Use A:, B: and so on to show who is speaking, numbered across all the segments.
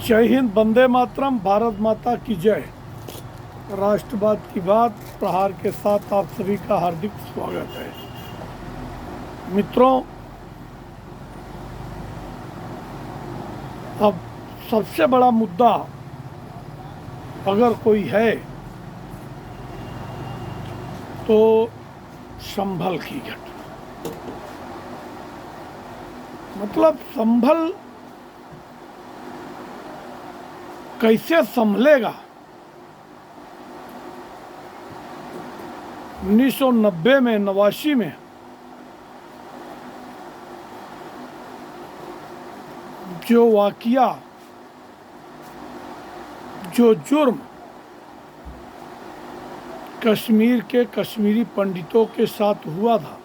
A: जय हिंद, वंदे मातरम, भारत माता की जय। राष्ट्रवाद की बात प्रहार के साथ आप सभी का हार्दिक स्वागत है। मित्रों, अब सबसे बड़ा मुद्दा अगर कोई है तो संभल की घटना। मतलब संभल कैसे संभलेगा। 1990 में 89 में जो वाकिया, जो जुर्म कश्मीर के कश्मीरी पंडितों के साथ हुआ था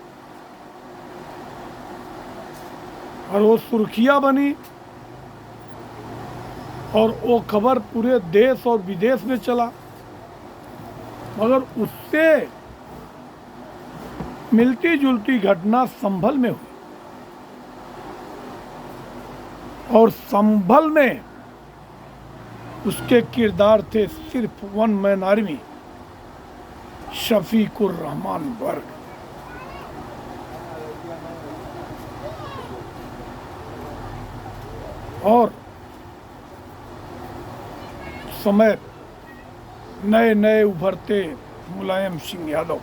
A: और वो सुर्खियां बनी और वो खबर पूरे देश और विदेश में चला, मगर उससे मिलती जुलती घटना संभल में हुई। और संभल में उसके किरदार थे सिर्फ one man army, Shafiqur Rahman बर्ग। और समय नए नए उभरते मुलायम सिंह यादव।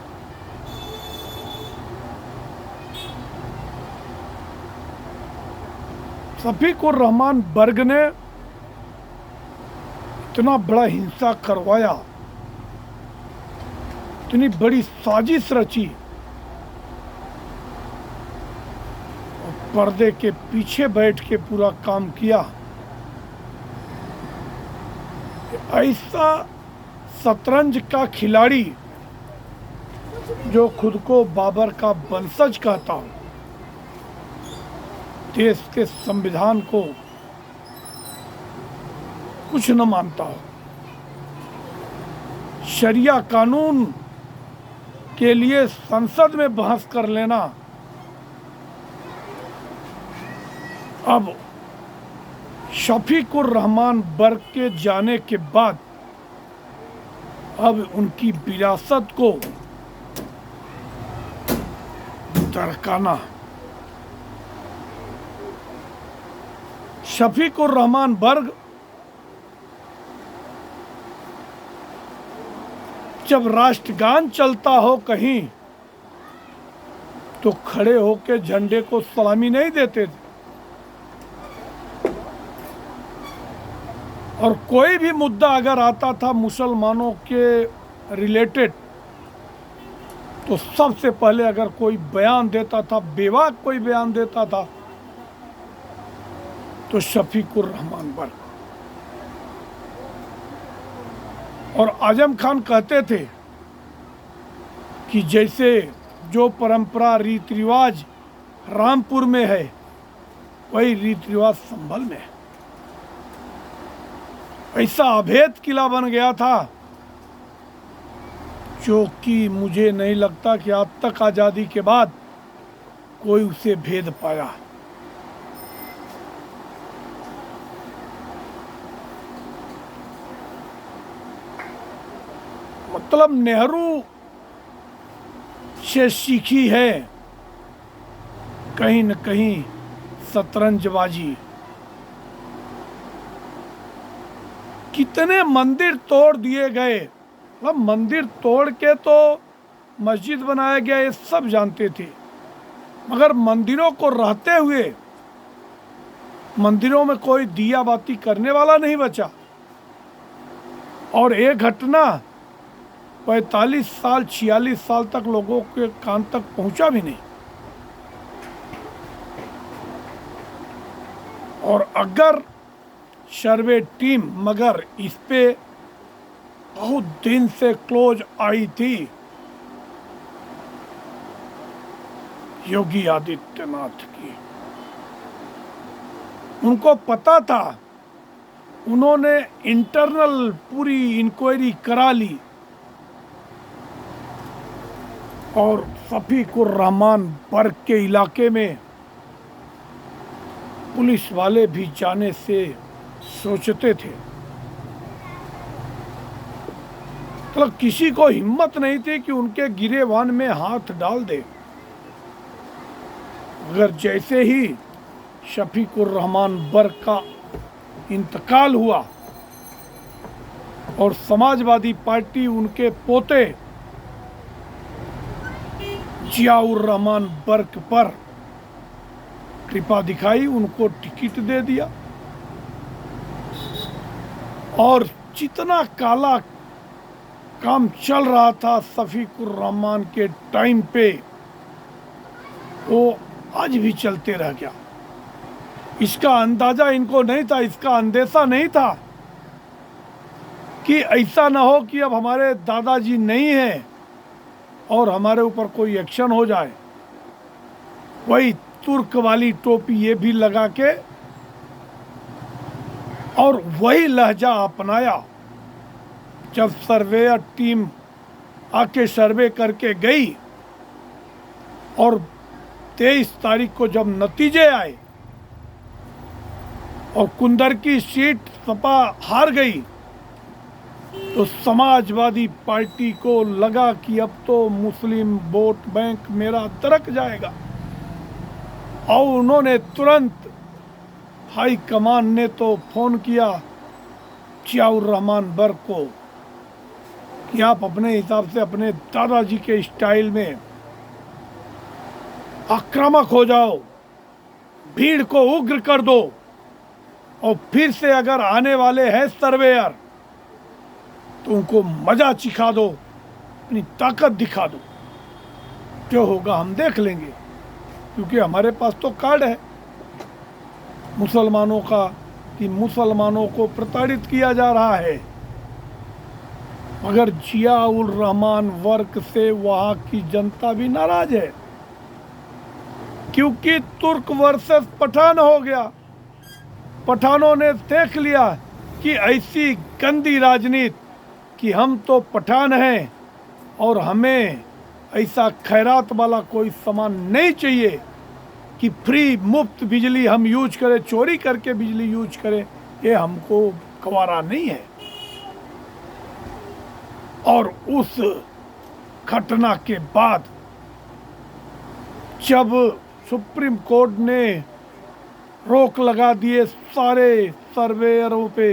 A: शफीकुर रहमान बर्ग ने इतना बड़ा हिंसा करवाया, इतनी बड़ी साजिश रची और पर्दे के पीछे बैठ के पूरा काम किया। ऐसा शतरंज का खिलाड़ी जो खुद को बाबर का वंशज कहता हो, देश के संविधान को कुछ न मानता हो, शरिया कानून के लिए संसद में बहस कर लेना, अब शफीकुर रहमान बर्ग के जाने के बाद अब उनकी विरासत को दरकाना। शफीकुर रहमान बर्ग जब राष्ट्रगान चलता हो कहीं तो खड़े होकर झंडे को सलामी नहीं देते थे, और कोई भी मुद्दा अगर आता था मुसलमानों के रिलेटेड तो सबसे पहले अगर कोई बयान देता था, बेबाक कोई बयान देता था, तो शफीकुर रहमान बर्ग। और आजम खान कहते थे कि जैसे जो परंपरा रीति रिवाज रामपुर में है वही रीति रिवाज संभल में है। ऐसा अभेद किला बन गया था जो कि मुझे नहीं लगता कि आज तक आज़ादी के बाद कोई उसे भेद पाया। मतलब नेहरू से सीखी है कहीं न कहीं शतरंजबाजी। कितने मंदिर तोड़ दिए गए, मतलब मंदिर तोड़ के तो मस्जिद बनाया गया, ये सब जानते थे, मगर मंदिरों को रहते हुए मंदिरों में कोई दिया बाती करने वाला नहीं बचा। और ये घटना 45 साल 46 साल तक लोगों के कान तक पहुंचा भी नहीं। और अगर सर्वे टीम मगर इस पे बहुत दिन से क्लोज आई थी योगी आदित्यनाथ की, उनको पता था, उन्होंने इंटरनल पूरी इंक्वायरी करा ली और शफीकुर रहमान बर्ग के इलाके में पुलिस वाले भी जाने से सोचते थे। मतलब किसी को हिम्मत नहीं थी कि उनके गिरेबान में हाथ डाल दे। मगर जैसे ही शफीकुर रहमान बर्क का इंतकाल हुआ और समाजवादी पार्टी उनके पोते जियाउर रहमान बर्क पर कृपा दिखाई, उनको टिकट दे दिया और जितना काला काम चल रहा था शफीकुर रहमान के टाइम पे, वो आज भी चलते रह गया। इसका अंदाजा इनको नहीं था, इसका अंदेशा नहीं था कि ऐसा ना हो कि अब हमारे दादाजी नहीं हैं और हमारे ऊपर कोई एक्शन हो जाए। वही तुर्क वाली टोपी ये भी लगा के और वही लहजा अपनाया। जब सर्वेयर टीम आके सर्वे करके गई और 23 तारीख को जब नतीजे आए और कुंदर की सीट सपा हार गई, तो समाजवादी पार्टी को लगा कि अब तो मुस्लिम वोट बैंक मेरा दरक जाएगा और उन्होंने तुरंत हाई कमान ने तो फोन किया जियाउर रहमान बर्क को कि आप अपने हिसाब से अपने दादाजी के स्टाइल में आक्रामक हो जाओ, भीड़ को उग्र कर दो और फिर से अगर आने वाले हैं सर्वेयर तो उनको मजा चिखा दो, अपनी ताकत दिखा दो। जो होगा हम देख लेंगे, क्योंकि हमारे पास तो कार्ड है मुसलमानों का कि मुसलमानों को प्रताड़ित किया जा रहा है। मगर जियाउर रहमान वर्क से वहाँ की जनता भी नाराज है, क्योंकि तुर्क वर्सेस पठान हो गया। पठानों ने देख लिया कि ऐसी गंदी राजनीति कि हम तो पठान हैं और हमें ऐसा खैरात वाला कोई सामान नहीं चाहिए कि फ्री मुफ्त बिजली हम यूज करें, चोरी करके बिजली यूज करें, ये हमको गवारा नहीं है। और उस घटना के बाद जब सुप्रीम कोर्ट ने रोक लगा दिए सारे सर्वेयरों पे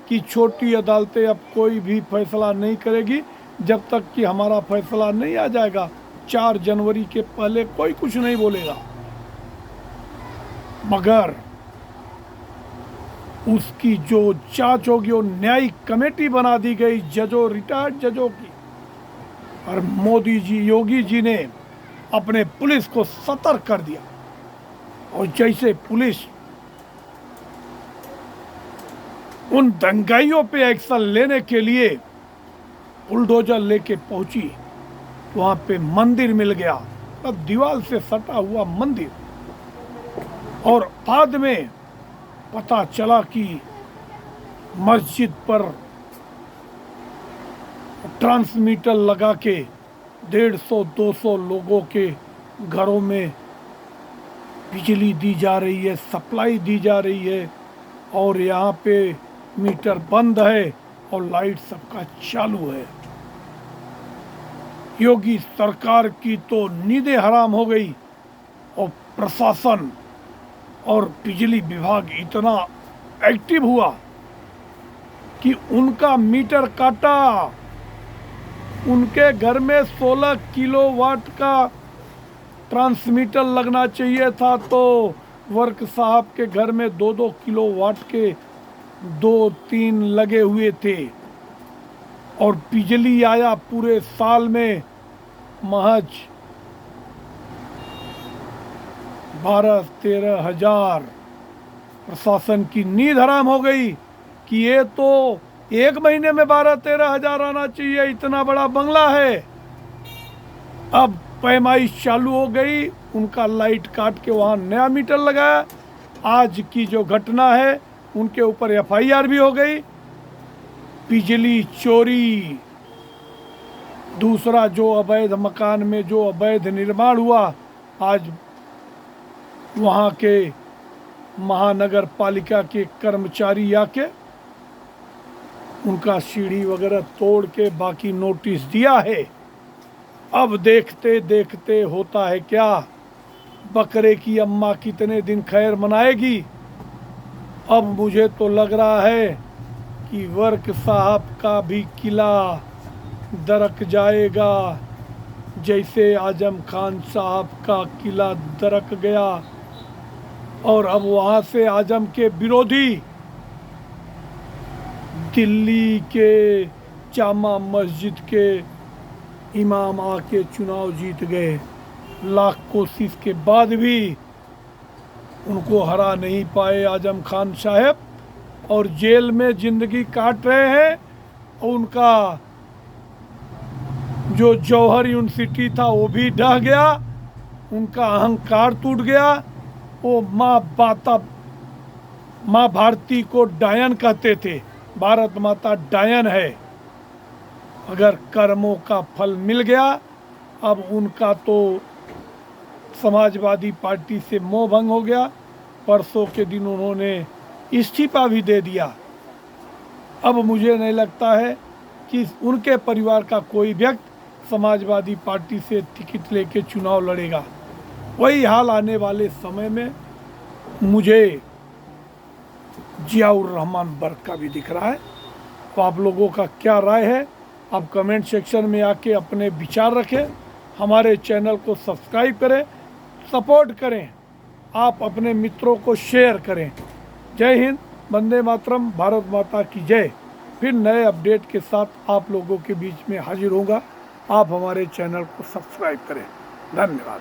A: कि छोटी अदालतें अब कोई भी फैसला नहीं करेगी जब तक कि हमारा फैसला नहीं आ जाएगा, 4 जनवरी के पहले कोई कुछ नहीं बोलेगा। मगर उसकी जो जांच होगी वो न्यायिक कमेटी बना दी गई जजों, रिटायर्ड जजों की, और मोदी जी, योगी जी ने अपने पुलिस को सतर्क कर दिया। और जैसे पुलिस उन दंगाइयों पे एक्शन लेने के लिए बुलडोजर लेके पहुंची, तो वहां पे मंदिर मिल गया, तब दीवार से सटा हुआ मंदिर। और बाद में पता चला कि मस्जिद पर ट्रांसमीटर लगा के 150-200 लोगों के घरों में बिजली दी जा रही है, सप्लाई दी जा रही है, और यहाँ पे मीटर बंद है और लाइट सबका चालू है। योगी सरकार की तो नींदें हराम हो गई और प्रशासन और बिजली विभाग इतना एक्टिव हुआ कि उनका मीटर काटा। उनके घर में 16 किलोवाट का ट्रांसमीटर लगना चाहिए था, तो वर्क साहब के घर में 2-2 किलोवाट के 2-3 लगे हुए थे। और बिजली आया पूरे साल में महज 12-13 हजार। प्रशासन की नींद हराम हो गई कि ये तो 1 महीने में 12-13 हजार आना चाहिए, इतना बड़ा बंगला है। अब पैमाइश चालू हो गई, उनका लाइट काट के वहाँ नया मीटर लगाया। आज की जो घटना है उनके ऊपर FIR भी हो गई। बिजली चोरी, दूसरा जो अवैध मकान में जो अवैध निर्माण हुआ, आज वहाँ के महानगर पालिका के कर्मचारी आके उनका सीढ़ी वगैरह तोड़ के बाकी नोटिस दिया है। अब देखते देखते होता है क्या, बकरे की अम्मा कितने दिन खैर मनाएगी। अब मुझे तो लग रहा है कि वर्क साहब का भी किला दरक जाएगा, जैसे आजम खान साहब का किला दरक गया। और अब वहाँ से आजम के विरोधी दिल्ली के जामा मस्जिद के इमाम आके चुनाव जीत गए। लाख कोशिश के बाद भी उनको हरा नहीं पाए आजम खान साहब, और जेल में ज़िंदगी काट रहे हैं। और उनका जो जौहर यूनिवर्सिटी था वो भी ढह गया, उनका अहंकार टूट गया। वो माँ भारती को डायन कहते थे, भारत माता डायन है। अगर कर्मों का फल मिल गया, अब उनका तो समाजवादी पार्टी से मोह भंग हो गया। परसों के दिन उन्होंने इस्तीफा भी दे दिया। अब मुझे नहीं लगता है कि उनके परिवार का कोई व्यक्ति समाजवादी पार्टी से टिकट लेके चुनाव लड़ेगा। वही हाल आने वाले समय में मुझे जियाउर रहमान बर्क का भी दिख रहा है। तो आप लोगों का क्या राय है, आप कमेंट सेक्शन में आके अपने विचार रखें। हमारे चैनल को सब्सक्राइब करें, सपोर्ट करें, आप अपने मित्रों को शेयर करें। जय हिंद, वंदे मातरम, भारत माता की जय। फिर नए अपडेट के साथ आप लोगों के बीच में हाजिर होगा। आप हमारे चैनल को सब्सक्राइब करें। धन्यवाद।